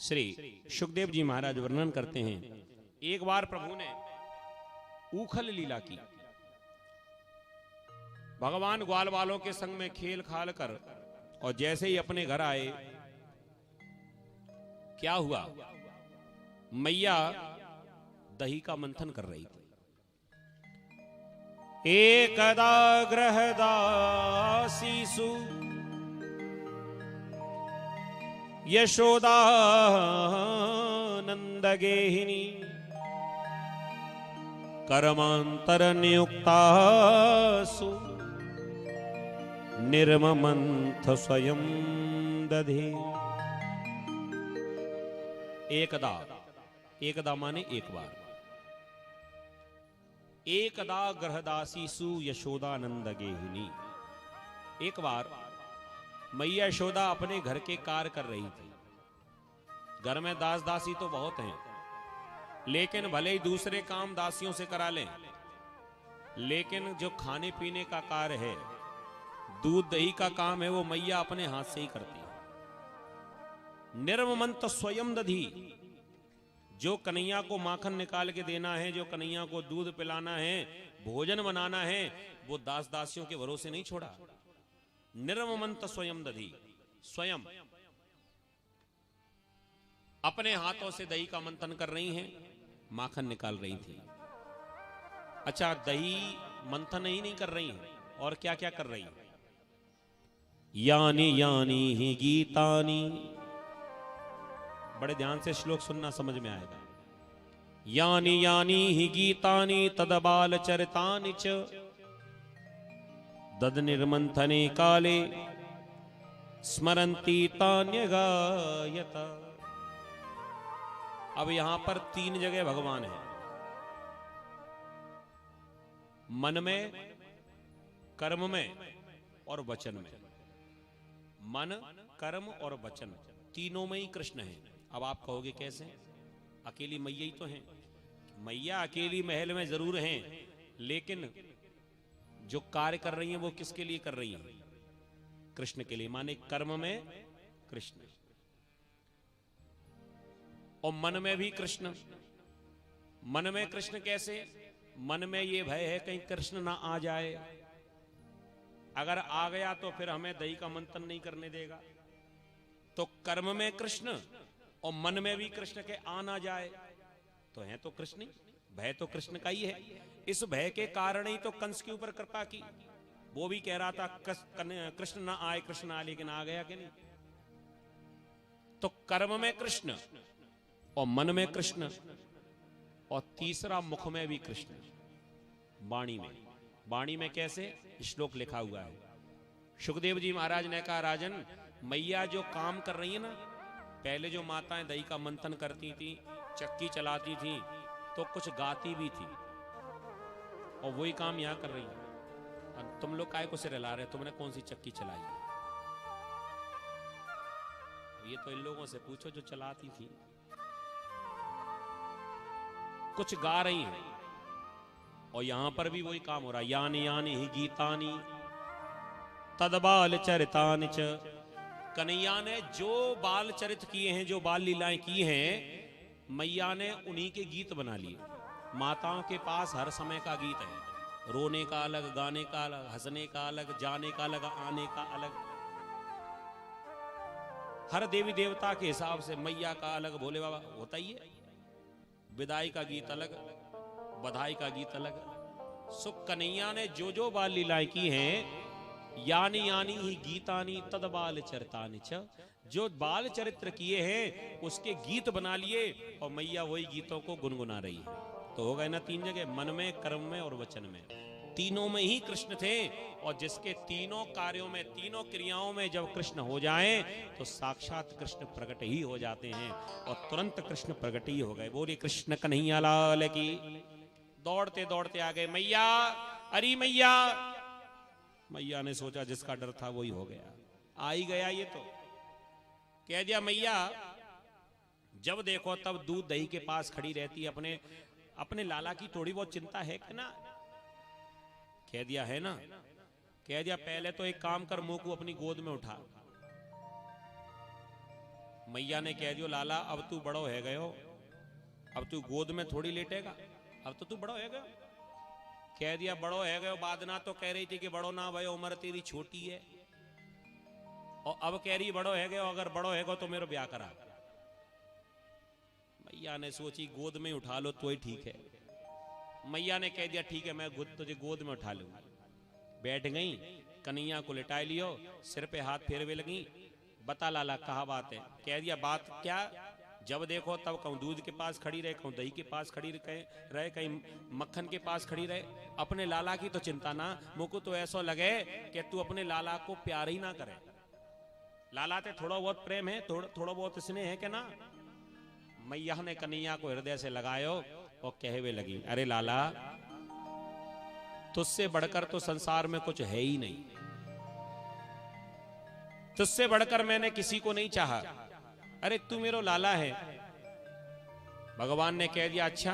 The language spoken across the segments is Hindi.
श्री सुखदेव जी महाराज वर्णन करते हैं, एक बार प्रभु ने उखल लीला की। भगवान ग्वाल वालों के संग में खेल खाल कर और जैसे ही अपने घर आए, क्या हुआ, मैया दही का मंथन कर रही थी। एकदा गृहदासीसु यशोदानंदगेहिनी कर्मांतर नियुक्तासु निर्ममंथ स्वयं दधे। एकदा, एकदा माने एक बार। एकदा गृहदासीसु यशोदानंद गेहिनी, एक बार मैया यशोदा अपने घर के कार्य कर रही थी। घर में दास दासी तो बहुत हैं, लेकिन भले ही दूसरे काम दासियों से करा लें, लेकिन जो खाने पीने का कार्य है, दूध दही का काम है, वो मैया अपने हाथ से ही करती है। निर्ममंत स्वयं दधी, जो कन्हैया को माखन निकाल के देना है, जो कन्हैया को दूध पिलाना है, भोजन बनाना है, वो दास दासियों के भरोसे नहीं छोड़ा। निर्ममंत स्वयं दधी, स्वयं अपने हाथों से दही का मंथन कर रही हैं, माखन निकाल रही थी। अच्छा, दही मंथन ही नहीं कर रही हैं, और क्या क्या कर रही हैं? यानी यानी ही गीतानी, बड़े ध्यान से श्लोक सुनना, समझ में आएगा। यानी यानी ही गीतानी तदबाल चरितानि च दद निर्मंथने काले स्मरंती तान्यगायता। अब यहां पर तीन जगह भगवान है, मन में, कर्म में और वचन में। मन, कर्म और वचन, तीनों में ही कृष्ण है। अब आप कहोगे कैसे? अकेली मैया ही तो हैं। मैया अकेली महल में जरूर हैं, लेकिन जो कार्य कर रही हैं वो किसके लिए कर रही हैं? कृष्ण के लिए। माने कर्म में कृष्ण और मन में भी कृष्ण। मन में कृष्ण कैसे? मन में ये भय है कहीं कृष्ण ना आ जाए, अगर आ गया तो फिर हमें दही का मंथन नहीं करने देगा। तो कर्म में कृष्ण और मन में भी कृष्ण के आ ना जाए, तो है तो कृष्ण ही, भय तो कृष्ण का ही है। इस भय के कारण ही तो कंस के ऊपर कृपा की। वो भी कह रहा था कृष्ण ना आए, कृष्ण आए, लेकिन आ गया कि नहीं? तो कर्म में कृष्ण और मन में कृष्ण, और तीसरा मुख में भी कृष्ण, वाणी में। वाणी में कैसे? श्लोक लिखा हुआ है। सुखदेव जी महाराज ने कहा, राजन, मैया जो काम कर रही है ना, पहले जो माताएं दही का मंथन करती थी, चक्की चलाती थी, तो कुछ गाती भी थी, और वही काम यहां कर रही है। तुम लोग काहे को सिर हिला रहे? तुमने कौन सी चक्की चलाई है? ये तो इन लोगों से पूछो जो चलाती थी। कुछ गा रही हैं, और यहां पर भी वही काम हो रहा है। यानी यानी ही गीतानी तदबाल चरितानि च। कन्हैया ने जो बाल चरित किए हैं, जो बाल लीलाएं की हैं, मैया ने उन्हीं के गीत बना लिए। माताओं के पास हर समय का गीत है, रोने का अलग, गाने का अलग, हंसने का अलग, जाने का अलग, आने का अलग। हर देवी देवता के हिसाब से मैया का अलग, भोले बाबा होता ही है। विदाई का गीत अलग, बधाई का गीत अलग। सो कन्हैया ने जो जो बाल लीलाएं की हैं, यानी यानी ही गीतानी तद बाल चरितानि च, जो बाल चरित्र किए हैं उसके गीत बना लिए, और मैया वही गीतों को गुनगुना रही है। तो हो गए ना तीन जगह, मन में, कर्म में और वचन में। तीनों में ही कृष्ण थे, और जिसके तीनों कार्यों में, तीनों क्रियाओं में जब कृष्ण हो जाएं, तो साक्षात कृष्ण प्रकट ही हो जाते हैं, और तुरंत कृष्ण प्रकट ही हो गए। बोले कृष्ण कन्हैया लाल की। दौड़ते दौड़ते आ गए, मैया, अरे मैया। मैया ने सोचा जिसका डर था वही हो गया, आ ही गया ये तो। कह दिया, मैया जब देखो तब दूध दही के पास खड़ी रहती है, अपने लाला की थोड़ी बहुत चिंता है कि ना? कह दिया है ना। कह दिया, पहले तो एक काम कर, मुंह को अपनी गोद में उठा। मैया ने कह दियो लाला अब तू बड़ो है गयो, अब तू गोद में थोड़ी लेटेगा, अब तो तू बड़ो है गयो। कह दिया बड़ो है गयो, बाद ना तो कह रही थी कि बड़ो ना भयो, उम्र तेरी छोटी है, और अब कह रही बड़ो है गयो, अगर बड़ो है गयो तो मेरा ब्याह करा। मैया ने सोची गोद में उठा लो तो ही ठीक है। मैया ने कह दिया ठीक है मैं तुझे गोद में उठा लूंगा। बैठ गई, कन्हैया को लिटाई लियो, सिर पे हाथ फेरवे लगी। बता लाला कहा बात है। कह दिया बात क्या, जब देखो तब कहूं दूध के पास खड़ी रहे, कहूं दही के पास खड़ी रहे, कहीं मक्खन के पास खड़ी रहे। अपने लाला की तो चिंता ना, मुझको तो ऐसा लगे कि तू अपने लाला को प्यार ही ना करे। लाला ते थोड़ा बहुत प्रेम है, थोड़ा बहुत स्नेह है कि ना। मैया ने कन्हैया को हृदय से लगायो और कहवे लगी अरे लाला तुझसे बढ़कर तो संसार में कुछ है ही नहीं, तुझसे बढ़कर मैंने किसी को नहीं चाहा, अरे तू मेरो लाला है। भगवान ने कह दिया अच्छा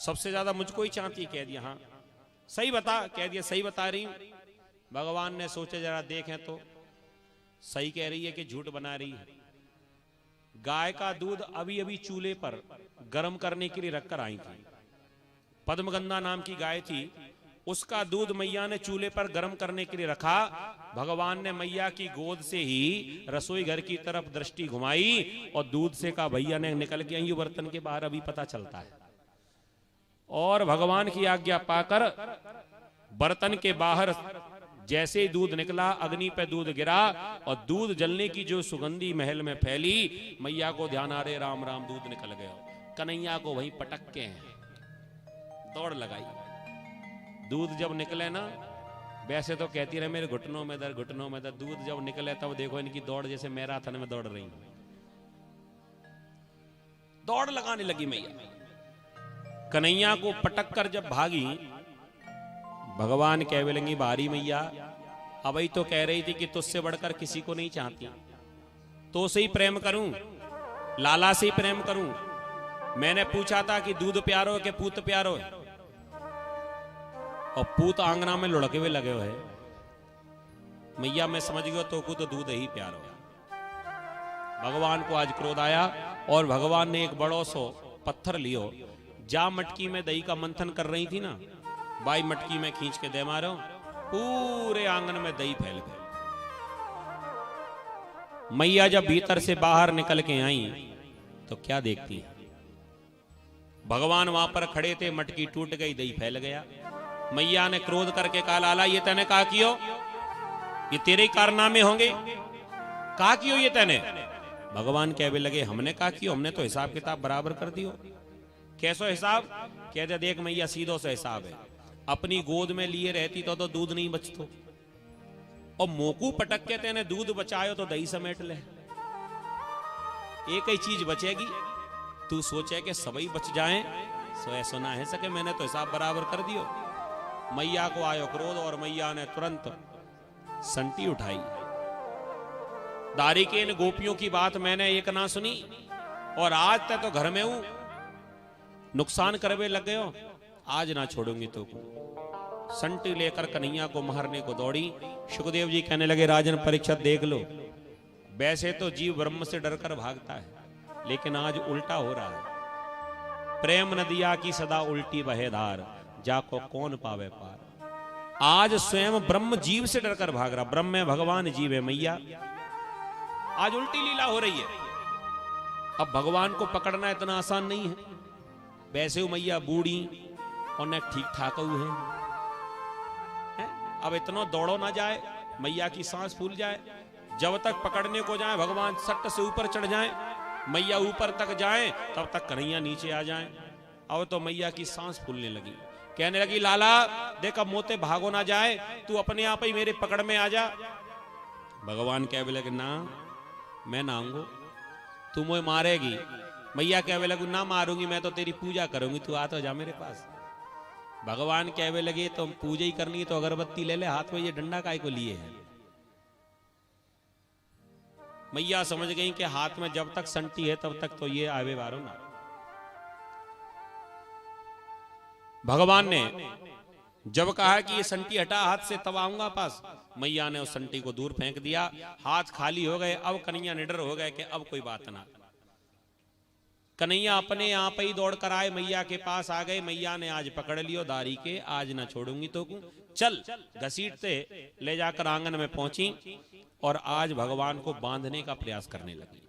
सबसे ज्यादा मुझको ही चाहती। कह दिया हाँ। सही बता। कह दिया सही बता रही हूं। भगवान ने सोचे जरा देखें तो सही कह रही है कि झूठ बना रही है। गाय का दूध अभी अभी चूल्हे पर गर्म करने के लिए रखकर आई थी। पद्मगंधा नाम की गाय थी, उसका दूध मैया ने चूल्हे पर गर्म करने के लिए रखा। भगवान ने मैया की गोद से ही रसोई घर की तरफ दृष्टि घुमाई और दूध से कहा भैया ने निकल के आई बर्तन के बाहर, अभी पता चलता है। और भगवान की आज्ञा पाकर बर्तन के बाहर जैसे ही दूध निकला, अग्नि पे दूध गिरा और दूध जलने की जो सुगंधी महल में फैली, मैया को ध्यान आ रहे राम राम दूध निकल गया। कन्हैया को वहीं पटक के दौड़ लगाई। दूध जब निकले ना, वैसे तो कहती रहे मेरे घुटनों में दर्द, घुटनों में दर्द। दूध जब निकले तब देखो इनकी दौड़ जैसे मैराथन में दौड़ रही, दौड़ लगाने लगी मैया। कन्हैया को पटक कर जब भागी, भगवान कहवे लगी बारी मैया अब ही तो कह रही थी कि तुझसे बढ़कर किसी को नहीं चाहती, तो से ही प्रेम करूं, लाला से ही प्रेम करूं। मैंने पूछा था कि दूध प्यारो है कि पूत प्यारो है, और पूत आंगना में लुढ़के हुए लगे हुए है। मैया मैं समझ गया तो को तो दूध ही प्यारो है। भगवान को आज क्रोध आया और भगवान ने एक बड़ो सो पत्थर लियो। जा मटकी में दही का मंथन कर रही थी ना, बाई मटकी में खींच के दे मारो, पूरे आंगन में दही फैल गए। मैया जब भीतर से बाहर निकल के आई तो क्या देखती है, भगवान वहां पर खड़े थे, मटकी टूट गई, दही फैल गया। मैया ने क्रोध करके कहा लाला ये तैने कहा कियो, ये तेरे कारनामे होंगे, कहा कियो ये तैने। भगवान कहने लगे हमने कहा कियो, हमने तो हिसाब किताब बराबर कर दियो। कैसो हिसाब। कहते देख मैया सीधो से हिसाब है, अपनी गोद में लिए रहती तो दूध नहीं बचतो, और मोकू पटक के तेने दूध बचायो तो दही समेट ले। एक ही चीज बचेगी, तू सोचे कि सभी बच जाएं, सो ऐसा ना है सके, मैंने तो हिसाब बराबर कर दियो। मैया को आयो क्रोध और मैया ने तुरंत संटी उठाई। दारी के इन गोपियों की बात मैंने एक ना सुनी और आज तक तो घर में हूं, नुकसान करवे लग गए हो, आज ना छोड़ूंगी तो। संटी लेकर कन्हैया को मारने को दौड़ी। सुखदेव जी कहने लगे राजन परीक्षित देख लो, वैसे तो जीव ब्रह्म से डरकर भागता है, लेकिन आज उल्टा हो रहा है। प्रेम नदिया की सदा उल्टी बहे धार, जाको कौन पावे पार। आज स्वयं ब्रह्म जीव से डरकर भाग रहा। ब्रह्म है भगवान, जीव है मैया। आज उल्टी लीला हो रही है। अब भगवान को पकड़ना इतना आसान नहीं है। वैसे मैया बूढ़ी और न ठीक ठाक हुए हैं। अब इतना दौड़ो ना जाए, मैया की सांस फूल जाए। जब तक पकड़ने को जाए भगवान सट्ट से ऊपर चढ़ जाए, मैया ऊपर तक जाए, तब तक कन्हैया नीचे आ जाए। अब तो मैया की सांस फूलने लगी। कहने लगी लाला देख अब मोते भागो ना जाए, तू अपने आप ही मेरे पकड़ में आ जा। भगवान कहने लगे ना मैं ना आऊंगा, तू मुझे मारेगी। मैया कहने लगी ना मारूंगी, मैं तो तेरी पूजा करूंगी, तू आ तो जा मेरे पास। भगवान कहने लगे तो पूजा ही करनी है तो अगरबत्ती ले ले हाथ में, ये डंडा काय को लिए है। मैया समझ गई कि हाथ में जब तक संटी है तब तक तो ये आवे वारो ना। भगवान ने जब कहा कि ये संटी हटा हाथ से तब आऊंगा पास, मैया ने उस संटी को दूर फेंक दिया, हाथ खाली हो गए। अब कन्हैया निडर हो गए कि अब कोई बात ना। कन्हैया अपने आप ही दौड़ कर आए, मैया के पास आ गए। मैया ने आज पकड़ लियो दारी के, आज ना छोड़ूंगी तो चल। घसीटते ले जाकर आंगन में पहुंची और आज भगवान को बांधने का प्रयास करने लगी।